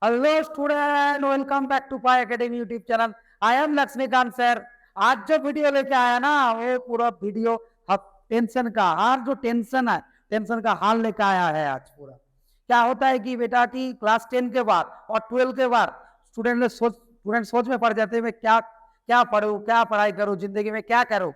Hello student, welcome back to Pi academy YouTube channel. I am Laxmikant sir. आज जो video लेके आया ना, वो पूरा वीडियो अब टेंशन का हाल, जो टेंशन है, टेंशन का हाल लेके आया है आज पूरा। क्या होता है कि बेटा की क्लास 10 के बाद और 12 के बाद स्टूडेंट सोच में पड़ जाते हैं, मैं क्या क्या पढ़ूं, क्या पढ़ाई करूं, जिंदगी में क्या करूं।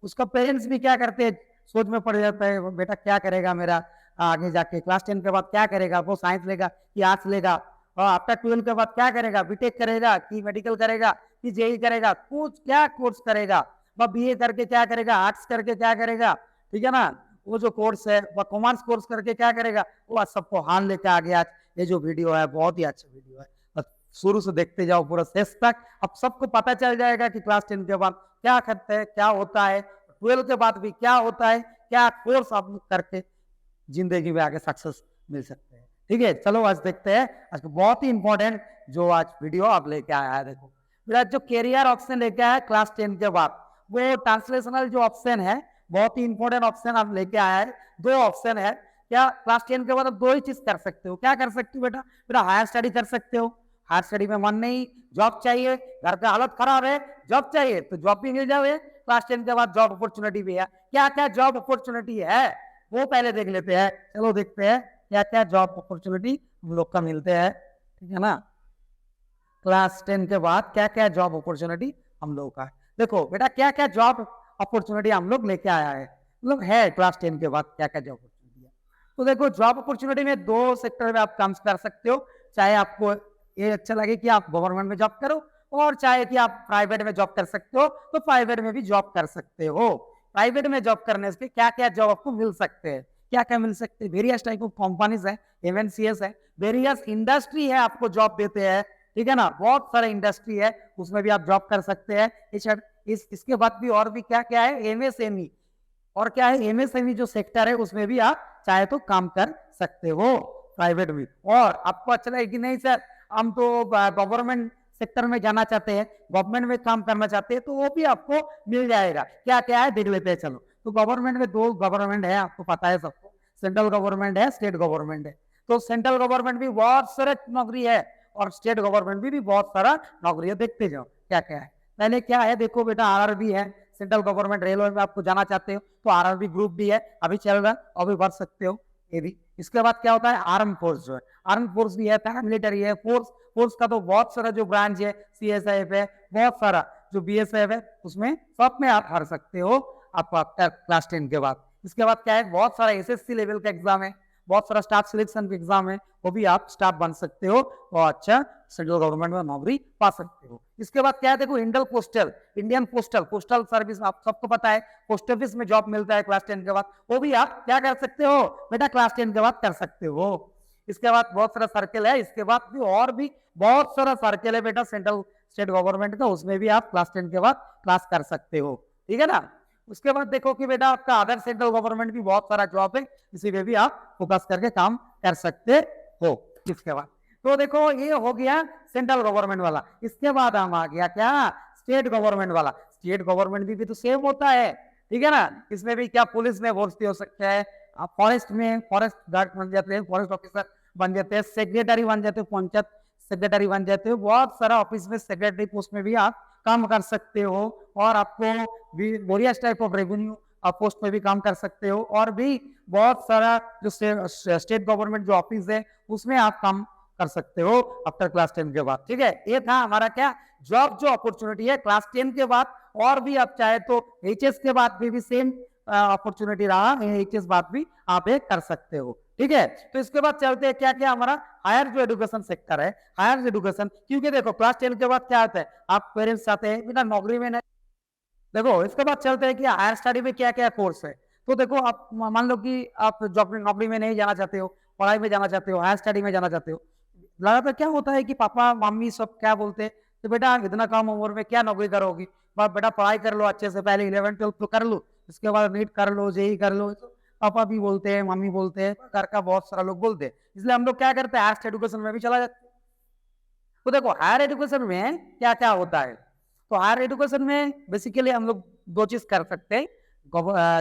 उसका पेरेंट्स भी क्या करते हैं, सोच में पड़ जाता है, बेटा क्या करेगा मेरा आगे जाके, क्लास 10 के बाद क्या करेगा, वो साइंस लेगा कि आर्ट्स लेगा, और आफ्टर 12 के बाद क्या करेगा, बीटेक करेगा कि मेडिकल करेगा कि जेई करेगा, कुछ क्या कोर्स करेगा, वह बीए करके क्या करेगा, आर्ट्स करके क्या करेगा, ठीक है ना। वो जो कोर्स है वह कॉमर्स कोर्स करके क्या करेगा, वो आज सबको हाल लेके आ गया। ये जो वीडियो है बहुत ही अच्छा वीडियो है, बस शुरू से देखते जाओ पूरा शेष तक। अब सबको पता चल जाएगा कि क्लास 10 के बाद क्या करते हैं, क्या होता है, 12 के बाद भी क्या होता है, क्या कोर्स आप लोग करके जिंदगी में आगे सक्सेस मिल सकते हैं। ठीक है, चलो आज देखते हैं आज बहुत ही इंपॉर्टेंट जो आज वीडियो आप लेके आया है। देखो मेरा जो कैरियर ऑप्शन लेके आया है क्लास 10 के बाद, वो ट्रांसलेशनल जो ऑप्शन है, बहुत ही इंपॉर्टेंट ऑप्शन आप लेके आया है। दो ऑप्शन है, क्या क्लास 10 के बाद आप दो ही चीज कर सकते हो। क्या कर सकते हो बेटा, बेटा हायर स्टडी कर सकते हो। हायर स्टडी में मन नहीं, जॉब चाहिए, घर का हालत खराब है, जॉब चाहिए तो जॉब भी मिल जाए। क्लास 10 के बाद जॉब अपॉर्चुनिटी भी है। क्या क्या जॉब अपॉर्चुनिटी है वो पहले देख लेते हैं। चलो देखते हैं क्या क्या जॉब अपॉर्चुनिटी हम लोग का मिलते हैं, ठीक है ना। क्लास 10 के बाद क्या क्या जॉब अपॉर्चुनिटी हम लोग का है। देखो बेटा क्या क्या जॉब अपॉर्चुनिटी हम लोग लेके आया है, मतलब है क्लास 10 के बाद क्या क्या जॉब अपॉर्चुनिटी है। तो देखो जॉब अपॉर्चुनिटी में दो सेक्टर में आप काम कर सकते हो। चाहे आपको ये अच्छा लगे कि आप गवर्नमेंट में जॉब करो, और चाहे कि आप प्राइवेट में जॉब कर सकते हो तो प्राइवेट में भी जॉब कर सकते हो। प्राइवेट में जॉब करने से क्या क्या जॉब आपको मिल सकते हैं, क्या क्या मिल सकते हैं, वेरियस टाइप ऑफ कंपनीज है, एमएनसीएस है, वेरियस इंडस्ट्री है आपको जॉब देते हैं, ठीक है ना। बहुत सारे इंडस्ट्री है, उसमें भी आप जॉब कर सकते हैं। इसके बाद भी और भी क्या क्या है, एमएसएमई, और क्या है एमएसएमई जो सेक्टर है उसमें भी आप चाहे तो काम कर सकते हो प्राइवेट में। और आपको अच्छा लगे कि नहीं सर हम तो गवर्नमेंट सेक्टर में जाना चाहते हैं, गवर्नमेंट में काम करना चाहते हैं, तो वो भी आपको मिल जाएगा। क्या क्या है देख लेते हैं चलो। तो गवर्नमेंट में दो गवर्नमेंट है, आपको पता है सबको, सेंट्रल गवर्नमेंट है, स्टेट गवर्नमेंट है। तो सेंट्रल गवर्नमेंट भी बहुत सारे नौकरी है, और स्टेट गवर्नमेंट भी बहुत सारा नौकरी है। देखते जाओ क्या क्या है। पहले क्या है देखो बेटा, आरआरबी है, सेंट्रल गवर्नमेंट रेलवे में आपको जाना चाहते हो तो आरआरबी ग्रुप भी है, अभी चल रहा है, अभी भर सकते हो ये भी। इसके बाद क्या होता है, आर्म फोर्स जो है, आर्म फोर्स भी है, पैरामिलिटरी है, फोर्स फोर्स का तो बहुत सारा जो ब्रांच है, सीएसएफ है, बहुत सारा जो बीएसएफ है, उसमें सब में आप भर सकते हो आपका क्लास 10 के बाद। इसके बाद क्या है, बहुत सारा एसएससी लेवल का एग्जाम है, बहुत सारा स्टाफ सिलेक्शन एग्जाम है, वो भी आप स्टाफ बन सकते हो और अच्छा सेंट्रल गवर्नमेंट में नौकरी पा सकते हो। इसके बाद क्या है देखो, इंडियन पोस्टल सर्विस, आप सबको पता है पोस्ट ऑफिस में जॉब मिलता है क्लास 10 के बाद, वो भी आप क्या कर सकते हो बेटा, क्लास 10 के बाद कर सकते हो। इसके बाद बहुत सारा सर्कल है, इसके बाद भी और भी बहुत सारा सर्कल है बेटा सेंट्रल स्टेट गवर्नमेंट का, उसमें भी आप क्लास 10 के बाद क्लास कर सकते हो, ठीक है ना। उसके बाद देखो कि बेटा आपका अदर सेंट्रल गवर्नमेंट भी बहुत सारा जॉब है, इसी में भी आप फोकस करके काम कर सकते हो। इसके बाद तो देखो ये हो गया सेंट्रल गवर्नमेंट वाला। इसके बाद हम आ गया क्या, स्टेट गवर्नमेंट वाला। स्टेट गवर्नमेंट भी तो सेम होता है, ठीक है ना। इसमें भी क्या पुलिस में भर्ती हो सकता है, आप फॉरेस्ट में फॉरेस्ट गार्ड बन जाते हैं, फॉरेस्ट ऑफिसर बन जाते हैं, सेक्रेटरी बन जाते हो, पंचायत सेक्रेटरी बन जाते हो, बहुत सारा ऑफिस में सेक्रेटरी पोस्ट में भी आप काम कर सकते हो। और आपको various type of revenue post में भी काम कर सकते हो, और भी बहुत सारा जो स्टेट गवर्नमेंट जो ऑफिस है उसमें आप काम कर सकते हो आफ्टर क्लास 10 के बाद, ठीक है। ये था हमारा क्या जॉब जो अपॉर्चुनिटी है क्लास 10 के बाद। और भी आप चाहे तो एचएस के बाद भी सेम अपॉर्चुनिटी रहा, एचएस बाद भी आप ये कर सकते हो, ठीक है। तो इसके बाद चलते हैं क्या क्या हमारा हायर जो एजुकेशन सेक्टर है, हायर एजुकेशन। क्योंकि देखो क्लास 10 के बाद क्या होता है, आप पेरेंट्स चाहते हैं बिना नौकरी में नहीं। देखो इसके बाद चलते हैं कि हायर स्टडी में क्या क्या कोर्स है। तो देखो आप मान लो कि आप जॉब नौकरी में नहीं जाना चाहते हो, पढ़ाई में जाना चाहते हो, हायर स्टडी में जाना चाहते हो। ज्यादातर क्या होता है कि पापा मम्मी सब क्या बोलते हैं, तो बेटा इतना कम उम्र में क्या नौकरी करोगी, बेटा पढ़ाई कर लो अच्छे से, पहले 11-12 तो कर लो, इसके बाद नीट कर लो, जेई कर लो। तो पापा भी बोलते हैं, मम्मी बोलते हैं, घर का बहुत सारा लोग बोलते हैं, इसलिए हम लोग क्या करते हैं हायर एजुकेशन में भी चला जाते हैं। तो देखो हायर एजुकेशन में क्या क्या होता है। तो हायर एजुकेशन में बेसिकली हम लोग दो चीज कर सकते हैं,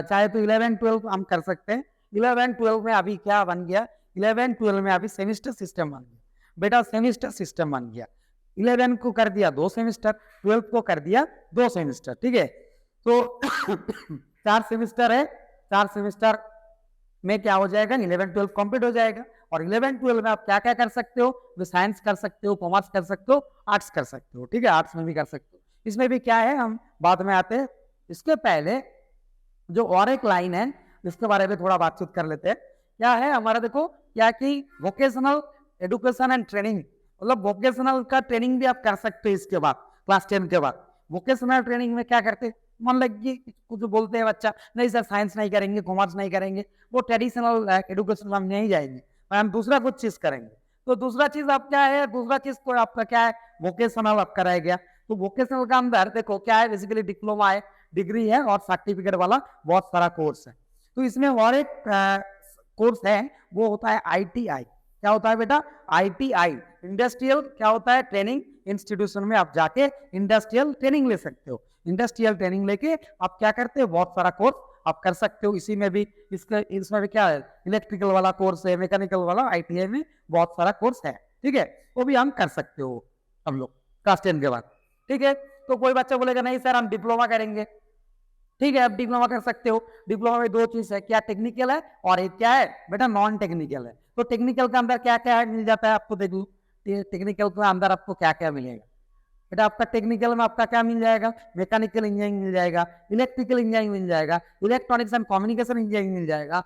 चाहे तो 11-12 हम कर सकते हैं। 11-12 में अभी क्या बन गया, 11-12 में अभी सेमिस्टर सिस्टम बन गया। बेटा सेमिस्टर सिस्टम बन गया। 11 को कर दिया 2 सेमिस्टर, 12 को कर दिया 2 सेमिस्टर, ठीक है। तो 4 सेमिस्टर है, 4 सेमिस्टर में क्या हो जाएगा, 11-12 कंप्लीट हो जाएगा। और 11-12 में आप क्या क्या कर सकते हो, साइंस कर सकते हो, कॉमर्स कर सकते हो, आर्ट्स कर सकते हो, ठीक है, आर्ट्स में भी कर सकते हो। इसमें भी क्या है, हम बाद में आते हैं। इसके पहले जो और एक लाइन है जिसके बारे में थोड़ा बातचीत कर लेते हैं। क्या है हमारा, देखो क्या कि वोकेशनल एजुकेशन एंड ट्रेनिंग, मतलब वोकेशनल का ट्रेनिंग भी आप कर सकते हो इसके बाद, क्लास 10 के बाद। वोकेशनल ट्रेनिंग में क्या करते हैं, मान लगे कुछ बोलते हैं बच्चा, नहीं सर साइंस नहीं करेंगे, कॉमर्स नहीं करेंगे, वो ट्रेडिशनल एजुकेशन में हम नहीं जाएंगे, हम दूसरा कुछ चीज करेंगे। तो दूसरा चीज आप क्या है, दूसरा चीज को आपका क्या है, वोकेशनल आप कराया गया। तो वोकेशनल का अंदर देखो क्या है, बेसिकली डिप्लोमा है, डिग्री है और सर्टिफिकेट वाला बहुत सारा कोर्स है। तो इसमें और एक कोर्स है, वो होता है ITI। क्या होता है बेटा, ITI, इंडस्ट्रियल क्या होता है, ट्रेनिंग इंस्टीट्यूशन में आप जाके इंडस्ट्रियल ट्रेनिंग ले सकते हो। इंडस्ट्रियल ट्रेनिंग लेके आप क्या करते हो, बहुत सारा कोर्स आप कर सकते हो। इसी में भी इसमें भी क्या है, इलेक्ट्रिकल वाला कोर्स है, मैकेनिकल वाला ITI में बहुत सारा कोर्स है, ठीक है, वो भी हम कर सकते हो हम लोग क्लास 10 के बाद, ठीक है। तो कोई बच्चा बोलेगा नहीं सर हम डिप्लोमा करेंगे, ठीक है, आप डिप्लोमा कर सकते हो। डिप्लोमा में 2 चीज है, क्या टेक्निकल है और एक क्या है बेटा, नॉन टेक्निकल है। तो टेक्निकल के अंदर क्या क्या मिल जाता है आपको, देख लो टेक्निकल के अंदर आपको क्या क्या मिलेगा बेटा। आपका टेक्निकल में आपका क्या मिल जाएगा, मैकेनिकल इंजीनियरिंग मिल जाएगा, इलेक्ट्रिकल इंजीनियरिंग मिल जाएगा, इलेक्ट्रॉनिक्स एंड कम्युनिकेशन इंजीनियरिंग मिल जाएगा,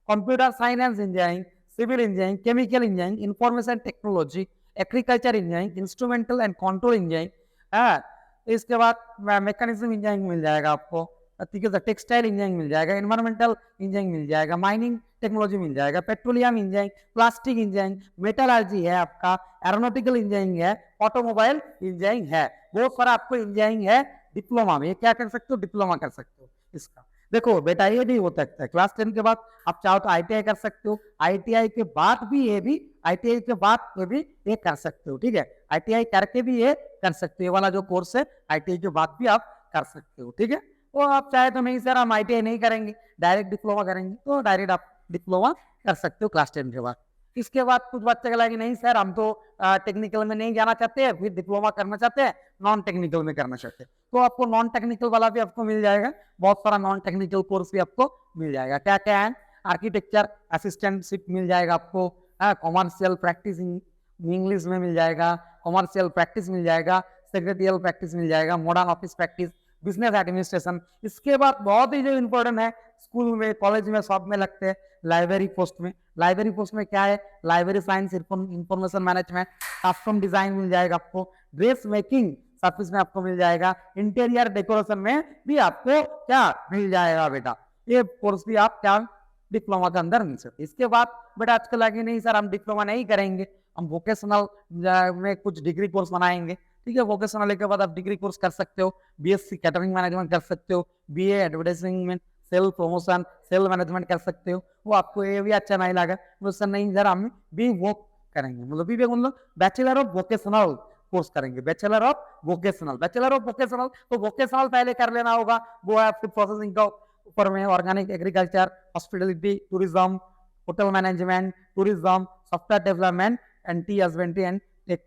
computer science engineering, civil engineering, chemical engineering, information technology, agriculture engineering, instrumental and control engineering, इसके बाद मैकेनिज्म इंजीनियरिंग मिल जाएगा आपको, ठीक है, टेक्सटाइल इंजीनियरिंग मिल जाएगा, एनवायरमेंटल इंजीनियरिंग मिल जाएगा, माइनिंग टेक्नोलॉजी मिल जाएगा, petroleum engineering, plastic engineering, metallurgy है आपका, एरोनॉटिकल इंजीनियरिंग है, ऑटोमोबाइल इंजीनियरिंग है, बहुत सारा आपको इंजीनियरिंग है डिप्लोमा में। ये क्या कर सकते हो, डिप्लोमा कर सकते हो इसका। देखो बेटा ये भी हो सकता है क्लास 10 के बाद आप चाहो तो ITI कर सकते हो, ITI के बाद भी ये भी, ITI के बाद ये भी ये कर सकते हो, ठीक है, ITI करके भी ये कर सकते हो। ये वाला जो कोर्स है ITI के बाद भी आप कर सकते हो, ठीक है। वो आप चाहे तो नहीं सर हम ITI नहीं करेंगे, डायरेक्ट डिप्लोमा करेंगे, तो डायरेक्ट आप डिप्लोमा कर सकते हो क्लास 10 के बाद। इसके बाद कुछ बच्चे लगे नहीं सर हम तो टेक्निकल में नहीं जाना चाहते हैं, फिर डिप्लोमा करना चाहते हैं, नॉन टेक्निकल में करना चाहते हैं, तो आपको नॉन टेक्निकल वाला भी आपको मिल जाएगा, बहुत सारा नॉन टेक्निकल कोर्स भी आपको मिल जाएगा। क्या क्या है, आर्किटेक्चर असिस्टेंटशिप मिल जाएगा आपको, कॉमर्शियल प्रैक्टिस इंग्लिश में मिल जाएगा, कॉमर्शियल प्रैक्टिस मिल जाएगा, सेक्रेटरियल प्रैक्टिस मिल जाएगा, modern office practice, business administration. इसके बाद बहुत ही जो इंपॉर्टेंट है, स्कूल में कॉलेज में सब में लगते हैं, लाइब्रेरी पोस्ट में। लाइब्रेरी पोस्ट में क्या है, library science, information management, custom design मिल जाएगा आपको, ड्रेस मेकिंग सर्विस में आपको मिल जाएगा, इंटीरियर डेकोरेशन में भी आपको क्या मिल जाएगा बेटा, ये कोर्स भी आप क्या डिप्लोमा के अंदर मिल सकते। इसके बाद बेटा आजकल लगे नहीं सर हम डिप्लोमा नहीं करेंगे, हम वोकेशनल में कुछ डिग्री कोर्स बनाएंगे, ठीक है, वोकेशनल के बाद आप डिग्री कोर्स कर सकते हो, BSc कैटरिंग मैनेजमेंट कर सकते हो, BA एडवर्टाइजिंग में सेल प्रमोशन सेल मैनेजमेंट कर सकते हो। वो आपको ये भी अच्छा नहीं लगा तो सर नहीं सर हम भी वो करेंगे, मतलब भी मतलब बैचलर ऑफ वोकेशनल कोर्स करेंगे, bachelor of vocational. Bachelor of vocational तो वोकेशनल पहले कर लेना होगा, वो है फूड प्रोसेसिंग का ऊपर में, organic agriculture, hospitality, tourism, hotel management, tourism, software development and tea husbandry and tech,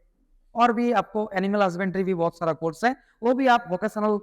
और भी आपको एनिमल हस्बेंड्री भी बहुत सारा कोर्स है, वो भी आप वोकेशनल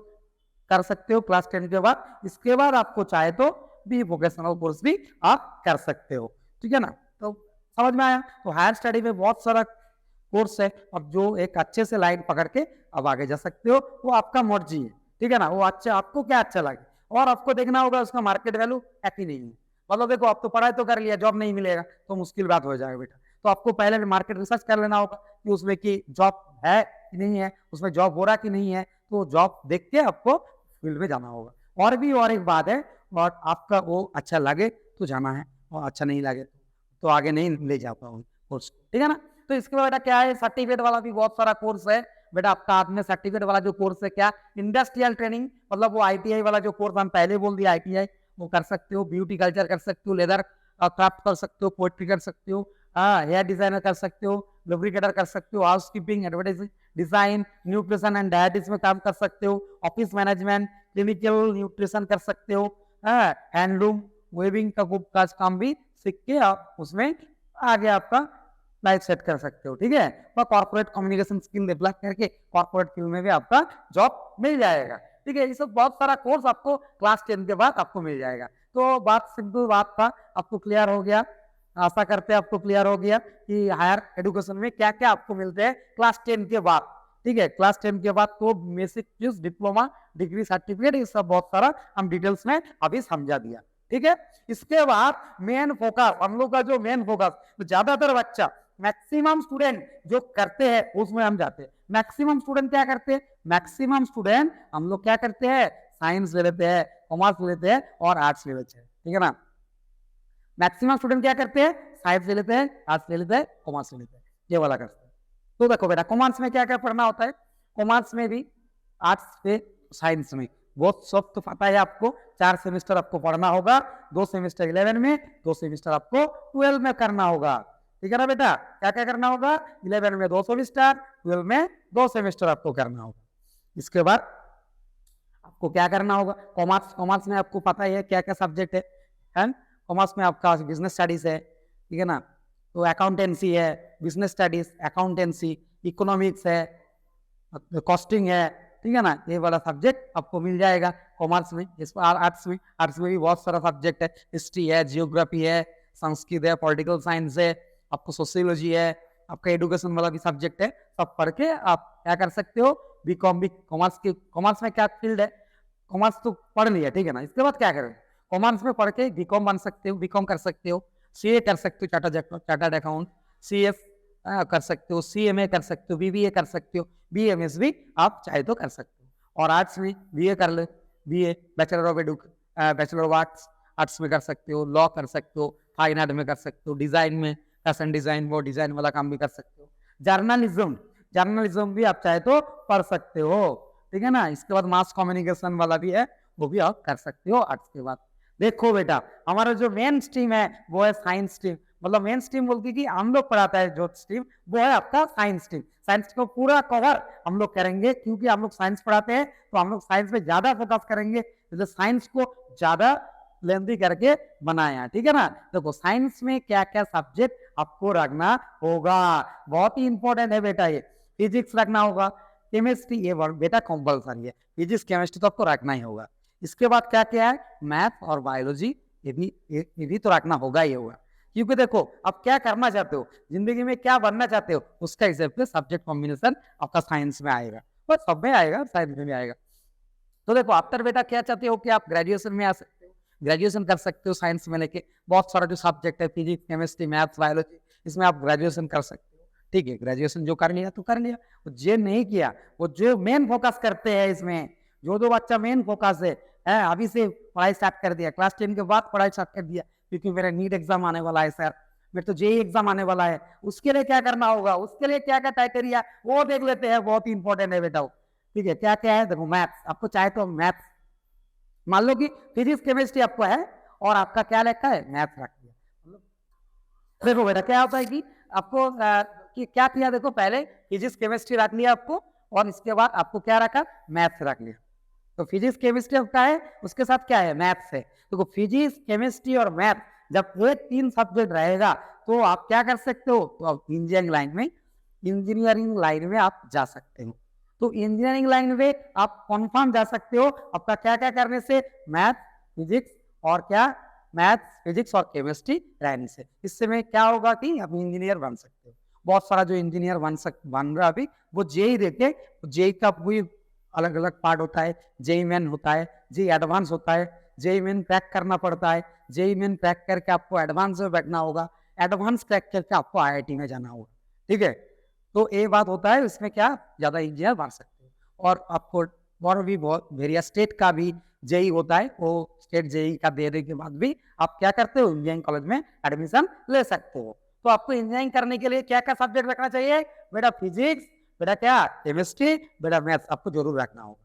कर सकते हो क्लास 10 के बाद। इसके बाद आपको चाहे तो भी वोकेशनल कोर्स भी आप कर सकते हो, ठीक है ना। तो समझ में आया, तो हायर स्टडी में बहुत सारा कोर्स है, और जो एक अच्छे से लाइन पकड़ के अब आगे जा सकते हो, वो आपका मर्जी है, ठीक है ना, वो अच्छा आपको क्या अच्छा लगे, और आपको देखना होगा उसका मार्केट वैल्यू है कि नहीं है। मतलब देखो आप तो पढ़ाई तो कर लिया, जॉब नहीं मिलेगा तो मुश्किल बात हो जाएगा बेटा, तो आपको पहले मार्केट रिसर्च कर लेना होगा कि उसमें की जॉब है कि नहीं है, उसमें जॉब हो रहा कि नहीं है, तो जॉब देख के आपको फील्ड में जाना होगा। और एक बात है, और आपका वो अच्छा लगे तो जाना है, और अच्छा नहीं लगे तो आगे नहीं ले जा पाओगे कोर्स, ठीक है ना। तो इसके बाद बेटा क्या है, सर्टिफिकेट वाला भी बहुत सारा कोर्स है बेटा आपका हाथ में। सर्टिफिकेट वाला जो कोर्स है क्या, इंडस्ट्रियल ट्रेनिंग, मतलब वो ITI वाला जो कोर्स हम पहले बोल दिया ITI, वो कर सकते हो, ब्यूटी कल्चर कर सकते हो, लेदर क्राफ्ट कर सकते हो, पोएट्री कर सकते हो, हेयर डिजाइनर कर सकते हो, लुब्रिकेटर कर सकते हो, house keeping, advertising, design, nutrition and dietetics में काम कर सकते हो, ऑफिस मैनेजमेंट, क्लिनिकल न्यूट्रिशन कर सकते हो, हैंडलूम वेविंग का काम भी सीख के आप उसमें आगे आपका लाइफ सेट कर सकते हो, ठीक है। और कॉर्पोरेट कम्युनिकेशन स्किल डेवलप करके कॉर्पोरेट फील्ड में भी आपका जॉब मिल जाएगा, ठीक है। ये सब बहुत सारा कोर्स आपको क्लास 10 के बाद आपको मिल जाएगा। तो बात सिंपल बात था, आपको क्लियर हो गया, आशा करते हैं आपको क्लियर हो गया कि हायर एजुकेशन में क्या क्या आपको मिलते हैं क्लास 10 के बाद, ठीक है। क्लास 10 के बाद तो बेसिक चीज, डिप्लोमा, डिग्री, सर्टिफिकेट, ये सब बहुत सारा हम डिटेल्स में अभी समझा दिया, ठीक है। इसके बाद मेन फोकस, हम लोग का जो मेन फोकस, तो ज्यादातर बच्चा, मैक्सिमम स्टूडेंट जो करते हैं उसमें हम जाते हैं। मैक्सिमम स्टूडेंट क्या करते हैं, मैक्सिमम स्टूडेंट हम लोग क्या करते हैं, साइंस ले लेते हैं, कॉमर्स ले लेते हैं और आर्ट्स ले लेते हैं, ठीक है ना। मैक्सिमम स्टूडेंट क्या करते हैं, साइंस ले लेते हैं, आर्ट्स ले लेते हैं, कॉमर्स ले लेते हैं, ये वाला करते हैं। तो देखो बेटा, कॉमर्स में क्या क्या पढ़ना होता है, कॉमर्स में भी आर्ट्स से साइंस में बहुत सब तो पता है आपको। 4 सेमेस्टर आपको पढ़ना होगा, 2 सेमेस्टर 11 में, 2 सेमेस्टर आपको 12 में करना होगा, ठीक है ना बेटा। क्या क्या करना होगा, 11 में 2 सेमेस्टर, 12 में 2 सेमेस्टर आपको करना होगा। इसके बाद आपको क्या करना होगा, कॉमर्स में आपको पता ही है क्या क्या सब्जेक्ट है। कॉमर्स में आपका बिजनेस स्टडीज है, ठीक है ना। तो अकाउंटेंसी है, बिजनेस स्टडीज, अकाउंटेंसी, इकोनॉमिक्स है, कॉस्टिंग है, ठीक है ना। ये वाला सब्जेक्ट आपको मिल जाएगा कॉमर्स में। आर्ट्स में भी बहुत सारा सब्जेक्ट है, हिस्ट्री है, जियोग्राफी है, संस्कृत है, पॉलिटिकल साइंस है, आपको सोशियोलॉजी है, आपका एडुकेशन वाला भी सब्जेक्ट है। सब पढ़ के आप क्या कर सकते हो, बीकॉम भी, कॉमर्स में क्या फील्ड है, कॉमर्स तो पढ़ लिया, ठीक है ना। इसके बाद क्या करें, कॉमर्स में पढ़ के बीकॉम बन सकते हो, बीकॉम कर सकते हो, सीए कर सकते हो, चार्टर्ड अकाउंट, सीएस कर सकते हो, सीएमए कर सकते हो, बीबीए कर सकते हो, बीएमएस भी आप चाहे तो कर सकते हो। और आर्ट्स में बीए कर ले, बीए बैचलर ऑफ आर्ट्स में कर सकते हो, लॉ कर सकते हो, फाइन आर्ट में कर सकते हो, डिजाइन में फैशन डिजाइन, वो डिजाइन वाला काम भी कर सकते हो। जर्नलिज्म भी आप चाहे तो पढ़ सकते हो, ठीक है ना। इसके बाद मास कम्युनिकेशन वाला भी है, वो भी आप कर सकते हो आर्ट्स के बाद। देखो बेटा, हमारा जो मेन स्ट्रीम है वो है साइंस स्ट्रीम, मतलब मेन स्ट्रीम बोलती कि हम लोग पढ़ाता है जो स्ट्रीम, वो है आपका साइंस स्ट्रीम। साइंस को पूरा कवर हम लोग करेंगे, क्योंकि हम लोग साइंस पढ़ाते हैं तो हम लोग साइंस पे ज्यादा फोकस करेंगे, जैसे साइंस को ज्यादा लेंथी करके बनाया, ठीक है ना। देखो साइंस में क्या क्या सब्जेक्ट आपको रखना होगा, बहुत ही इंपॉर्टेंट है बेटा। ये फिजिक्स रखना होगा, केमिस्ट्री, ये बेटा कंपल्सरी है, फिजिक्स केमिस्ट्री तो आपको रखना ही होगा। इसके बाद क्या क्या है, मैथ और बायोलॉजी, ये भी तो रखना होगा ही होगा। क्योंकि देखो आप क्या करना चाहते हो, जिंदगी में क्या बनना चाहते हो, उसका हिसाब से सब्जेक्ट कॉम्बिनेशन आपका साइंस में आएगा, बस सब में आएगा, साइंस में भी आएगा। तो देखो आफ्टर बेटा क्या चाहते हो कि आप ग्रेजुएशन में आ सकते हो, ग्रेजुएशन कर सकते हो साइंस में लेके, बहुत सारा जो सब्जेक्ट है फिजिक्स, केमिस्ट्री, मैथ्स, बायोलॉजी, इसमें आप ग्रेजुएशन कर सकते हो, ठीक है। ग्रेजुएशन जो कर लिया तो कर लिया, जो नहीं किया, वो जो मेन फोकस करते हैं इसमें, जो बच्चा मेन फोकस है अभी से पढ़ाई स्टार्ट कर दिया, क्लास 10 के बाद पढ़ाई स्टार्ट कर दिया, क्योंकि मेरा नीट एग्जाम आने वाला है सर, मेरे तो जेई एग्जाम आने वाला है, उसके लिए क्या करना होगा, उसके लिए क्या क्या क्राइटेरिया वो देख लेते हैं, बहुत ही इंपॉर्टेंट है बेटा, ठीक है। क्या क्या है, देखो मैथ्स, आपको चाहे तो मैथ्स, मान लो कि फिजिक्स केमिस्ट्री आपको है और आपका क्या लिखा है, मैथ्स रख दिया। देखो बेटा क्या होता है कि आपको कि क्या किया, देखो पहले फिजिक्स केमिस्ट्री रख लिया आपको, और इसके बाद आपको क्या रखा, मैथ्स रख लिया। तो फिजिक्स केमिस्ट्री आपका है, उसके साथ क्या है, मैथ्स है। तो फिजिक्स केमिस्ट्री और मैथ जब ये 3 सब्जेक्ट रहेगा तो आप क्या कर सकते हो, तो आप इंजीनियरिंग लाइन में आप जा सकते हो। तो इंजीनियरिंग लाइन में आप कन्फर्म जा सकते हो, आपका क्या क्या करने से, मैथ, फिजिक्स और क्या, मैथ, फिजिक्स और केमिस्ट्री रहने से। इससे में क्या होगा कि आप इंजीनियर बन सकते हो। बहुत सारा जो इंजीनियर बन रहा अभी, वो जेई देखे, जेई का पूरी अलग अलग पार्ट होता है, जेई मेन होता है, जेई एडवांस होता है, जेई मेन क्रैक करना पड़ता है, जेई मेन क्रैक करके आपको एडवांस में बैठना होगा, एडवांस क्रैक करके आपको आईआईटी में जाना होगा, ठीक है। तो ये बात होता है, इसमें क्या ज्यादा इंजीनियर बन सकते हो। और आपको और भी बहुत वेरियस स्टेट का भी जेई होता है, वो स्टेट जेई का देने के बाद भी आप क्या करते हो, इंजीनियरिंग कॉलेज में एडमिशन ले सकते हो। तो आपको इंजीनियरिंग करने के लिए क्या क्या सब्जेक्ट रखना चाहिए बेटा, फिजिक्स, बेटा क्या, केमिस्ट्री, बेटा मैथ्स आपको जरूर रखना होगा।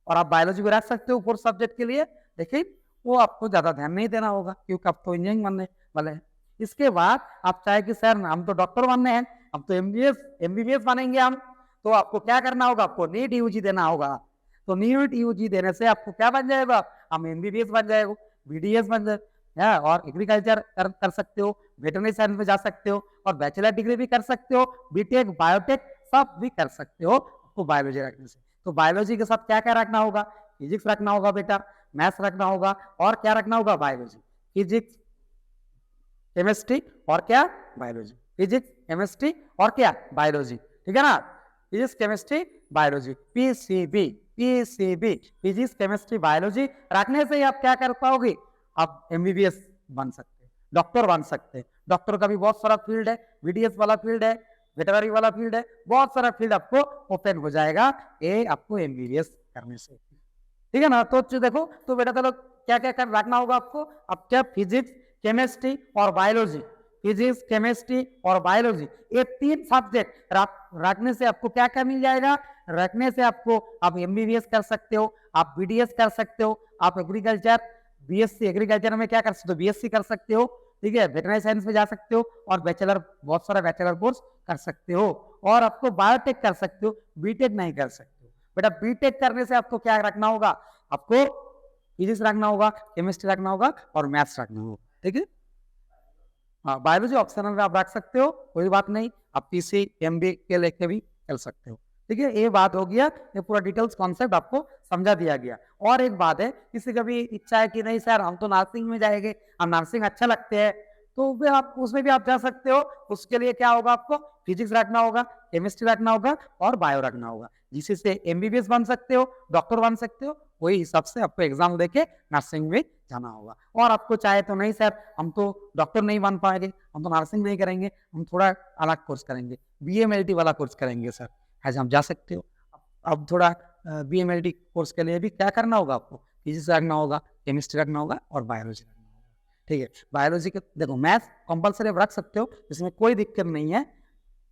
और आप बायोलॉजी भी रख सकते हो 4 सब्जेक्ट के लिए, लेकिन वो आपको ज्यादा ध्यान नहीं देना होगा, क्योंकि आप तो इंजीनियरिंग बनने वाले हैं। इसके बाद आप चाहे कि सर हम तो डॉक्टर बनने हैं, हम तो एमबीबीएस बनेंगे हम, तो आपको क्या करना होगा, आपको नीट यूजी देना होगा। तो नीट यूजी देने से आपको क्या बन जाएगा, हम एमबीबीएस बन जाएगा, बीडीएस बन जाए, है, और एग्रीकल्चर कर सकते हो, वेटरनरी साइंस में जा सकते हो, और बैचलर डिग्री भी कर सकते हो, बीटेक बायोटेक सब भी कर सकते हो आपको बायोलॉजी रखने से। तो बायोलॉजी के साथ क्या क्या रखना होगा, फिजिक्स रखना होगा बेटा, मैथ्स रखना होगा, और क्या रखना होगा, बायोलॉजी, फिजिक्स केमिस्ट्री और क्या, बायोलॉजी, फिजिक्स केमिस्ट्री और क्या, बायोलॉजी, ठीक है ना, physics chemistry biology, PCB, PCB, physics chemistry biology रखने से ही आप क्या कर पाओगे, आप एमबीबीएस बन सकते हैं, डॉक्टर बन सकते हैं। डॉक्टर का भी बहुत सारा फील्ड है, बीडीएस वाला फील्ड है, वेटरनरी वाला फील्ड है, बहुत सारा फील्ड आपको ओपन हो जाएगा ये आपको एमबीबीएस करने से, ठीक है ना। तो देखो, तो बेटा चलो क्या क्या कर रखना होगा आपको, अब क्या, फिजिक्स केमिस्ट्री और बायोलॉजी, फिजिक्स केमिस्ट्री और बायोलॉजी, ये 3 सब्जेक्ट रखने से आपको क्या क्या मिल जाएगा, रखने से आपको आप एमबीबीएस कर सकते हो, आप बीडीएस कर सकते हो, आप एग्रीकल्चर बीएससी एग्रीकल्चर में क्या कर सकते हो, बीएससी कर सकते हो, ठीक है, वेटरनरी साइंस में जा सकते हो, और बैचलर बहुत सारा बैचलर कोर्स कर सकते हो, और आपको बायोटेक कर सकते हो, बीटेक नहीं कर सकते हो। बेटा बीटेक करने से आपको क्या रखना होगा, आपको फिजिक्स रखना होगा, केमिस्ट्री रखना होगा, और मैथ्स रखना होगा, ठीक है। हाँ, बायोलॉजी ऑप्शनल में आप रख सकते हो, कोई बात नहीं, आप पीसी एमबी के लेके भी कर सकते हो, ठीक है। ये बात हो गया, ये पूरा डिटेल्स कॉन्सेप्ट आपको समझा दिया गया। और एक बात है, किसी का भी इच्छा है कि नहीं सर हम तो नर्सिंग में जाएंगे, हम नर्सिंग अच्छा लगते हैं, तो भी आप उसमें भी आप जा सकते हो। उसके लिए क्या होगा, आपको फिजिक्स रखना होगा, केमिस्ट्री रखना होगा, और बायो रखना होगा, जिससे एमबीबीएस बन सकते हो, डॉक्टर बन सकते हो। वही हिसाब से आपको एग्जाम देके नर्सिंग में जाना होगा। और आपको चाहे तो नहीं सर हम तो डॉक्टर नहीं बन पाएंगे, हम तो नर्सिंग नहीं करेंगे, हम थोड़ा अलग कोर्स करेंगे, बीएमएलटी वाला कोर्स करेंगे सर, ऐसे हम जा सकते हो। अब थोड़ा बीएमएलटी कोर्स के लिए भी क्या करना होगा, आपको फिजिक्स रखना होगा, केमिस्ट्री रखना होगा, और बायोलॉजी रखना होगा, ठीक है। बायोलॉजी के देखो मैथ्स कंपलसरी आप रख सकते हो, इसमें कोई दिक्कत नहीं है,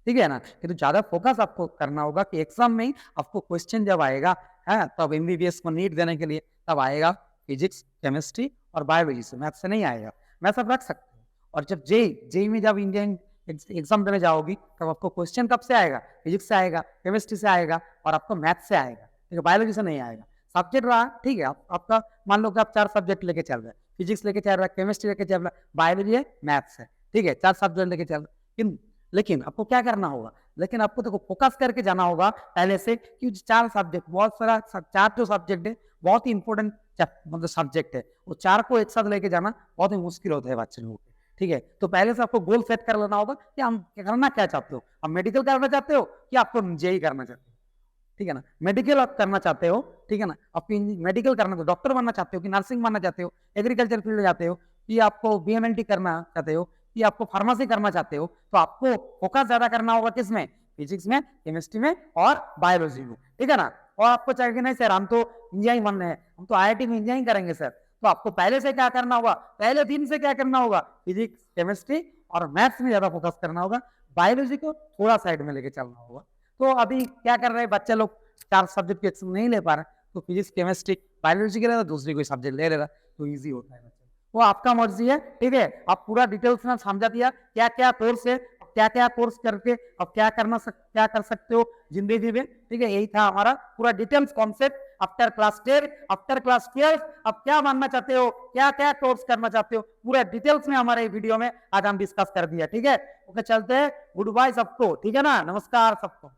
ठीक है ना। कि तो ज्यादा फोकस आपको करना होगा कि एग्जाम में आपको क्वेश्चन जब आएगा है, तब एमबीबीएस को नीट देने के लिए तब आएगा फिजिक्स केमिस्ट्री और बायोलॉजी से, मैथ्स से नहीं आएगा। मैथ्स आप रख सकते हो, और जब जेई में जब इंडियन एग्जाम देने जाओगी तब आपको क्वेश्चन कब से आएगा, फिजिक्स से आएगा, केमिस्ट्री से आएगा, और आपको मैथ्स से आएगा, ठीक है, बायोलॉजी से नहीं आएगा। सब्जेक्ट रहा, ठीक है, आपका मान लो कि आप 4 सब्जेक्ट लेके चल रहे हैं, फिजिक्स लेके चल रहा है, केमिस्ट्री लेके चल रहा है, बायोलॉजी है, मैथ्स है, ठीक है, 4 सब्जेक्ट लेके चल रहा है। लेकिन आपको क्या करना होगा, लेकिन आपको देखो फोकस करके जाना होगा पहले से, कि 4 सब्जेक्ट बहुत सारा 4 जो सब्जेक्ट है बहुत ही इंपॉर्टेंट मतलब सब्जेक्ट है, वो 4 को एक साथ लेके जाना बहुत ही मुश्किल होता है बच्चे लोगों को, ठीक है। तो पहले से आपको गोल सेट कर लेना होगा कि हम करना क्या चाहते हो, आप मेडिकल करना चाहते हो कि आपको जेई करना चाहते हो, ठीक है ना। मेडिकल आप करना चाहते हो, ठीक है ना, आप मेडिकल करना, डॉक्टर बनना चाहते हो कि नर्सिंग बनना चाहते हो, एग्रीकल्चर फील्ड में जाते हो, कि आपको बीएमएलटी करना चाहते हो, कि आपको फार्मेसी करना चाहते हो, तो आपको फोकस ज्यादा करना होगा किसमें, फिजिक्स में, केमिस्ट्री में, और बायोलॉजी में, ठीक है ना। और आपको चाहिए कि नहीं सर हम तो इंजीनियरिंग बनना है, हम तो आईआईटी में इंजीनियरिंग करेंगे सर, तो आपको पहले से क्या करना होगा, पहले दिन से क्या करना होगा, फिजिक्स केमिस्ट्री और मैथ्स में ज्यादा फोकस करना होगा, बायोलॉजी को थोड़ा साइड में लेके चलना होगा। तो अभी क्या कर रहे हैं बच्चे लोग, 4 सब्जेक्ट के एग्जाम नहीं ले पा रहे, तो फिजिक्स केमिस्ट्री बायोलॉजी के लिए दूसरी कोई सब्जेक्ट ले रहा, तो ईजी होता है, वो आपका मर्जी है, ठीक है। आप पूरा डिटेल्स में समझा दिया क्या क्या कोर्स है, क्या क्या कोर्स करके अब क्या क्या कर सकते हो जिंदगी में, ठीक है। यही था हमारा पूरा details concept after class 10, after class 12, अब क्या मानना चाहते हो, क्या क्या कोर्स करना चाहते हो, पूरा डिटेल्स में हमारे वीडियो में आज हम डिस्कस कर दिया, ठीक है। ओके चलते हैं, गुड बाय सबको, ठीक है ना, नमस्कार सबको।